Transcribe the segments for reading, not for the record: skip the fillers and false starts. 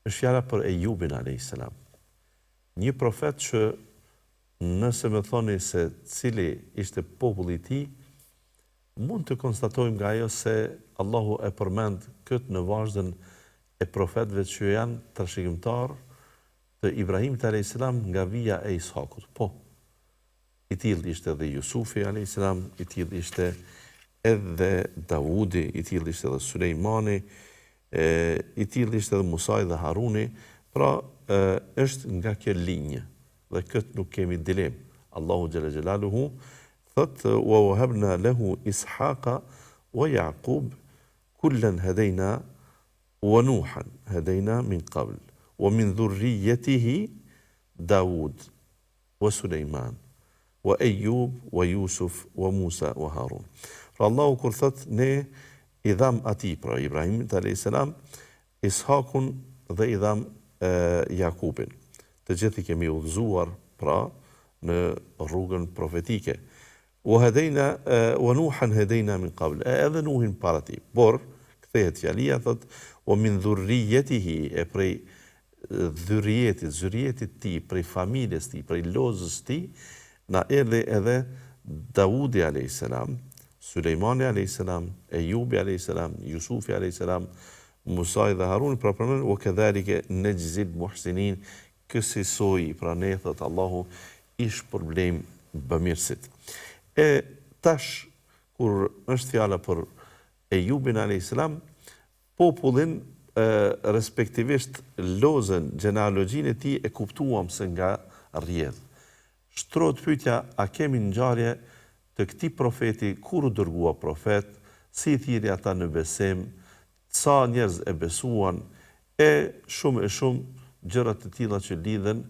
është fjala për Ejubin a.s. Një profet që nëse me thoni se cili ishte populli i tij, mund të konstatojmë nga ajo se Allahu e përmend këtë në vazhdën e profetëve që janë trashëgimtar të Ibrahimit a.s. nga vija e Ishakut. Po, i tillë ishte edhe Jusufi a.s., i tillë ishte edhe Davudi, i tillë ishte edhe Sulejmani, i tillë ishte edhe Musa dhe Haruni, pra është nga kjo linjë dhe këtë nuk kemi dilem. Allahu xhalla xjalaluhu thot wa wahabna lahu Ishaqa wa Yaqub kullan hadayna wa Nuhan hadayna min qabl wa min dhurriyyatihi Daud wa Sulejman wa Ayyub wa Yusuf wa Musa wa Harun. Pra Allahu kur thot ne i dham atij, pra Ibrahimit a.s., Ishakun dhe i dham Jakubin. Të gjithë i kemi udhëzuar pra në rrugën profetike. Wa Nuhan hadayna min qabl, edhe Nuhin para tij. Por kthehet fjalia thot wa min dhurriyyatihi, e prej zyrjetit tij, prej familjes tij, prej lozës tij, na erdhi edhe Davudi a.s., Sulejmani a.s., Ejubi a.s., Jusufi a.s., Musa dhe Haruni, pra përmend wa kadhalika najzil muhsinin, kësaj pra ne thot Allahu ish problem bamirësit. E tash kur është fjala për Ejubin a.s., popullin respektivisht lozën, gjenealogjinë e tij e kuptuam se nga rrjedh. Shtrohet pyetja, a kemi ngjarje të këtij profeti, kur u dërgua profet, si i thirrri ata në besim, sa njerëz e besuan, e shumë gjëra të tilla që lidhen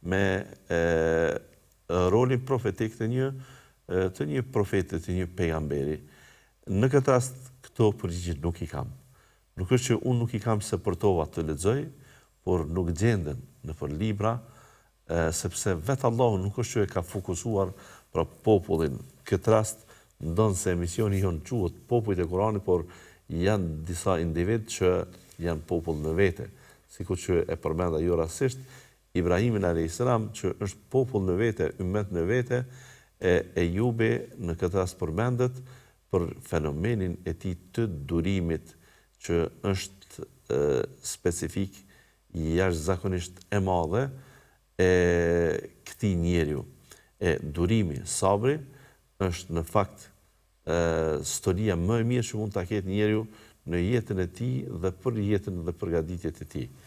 me rolin profetik të një profeti, të një pejgamberi. Në këtë rast këto përgjigje nuk i kam. Nuk është që unë nuk i kam se përtova të lexoj, por nuk gjenden nëpër libra, sepse vetë Allahu nuk është që e ka fokusuar pra popullin. Këtë rast ndonse emisioni jon quhet Popujt e Kuranit, por janë disa individ që janë popull në vete, sikur që e përmenda jo rastisht Ibrahimin a.s., që është popull në vete, ummet në vete, e Ejubi në këtë rast përmendet për fenomenin e tij të durimit, që është specifik, jashtëzakonisht e madhe e këtij njeriu. E durimi, sabri, është në fakt storia më e mirë që mund ta ketë njeriu në jetën e tij dhe për jetën dhe përgatitjet e tij.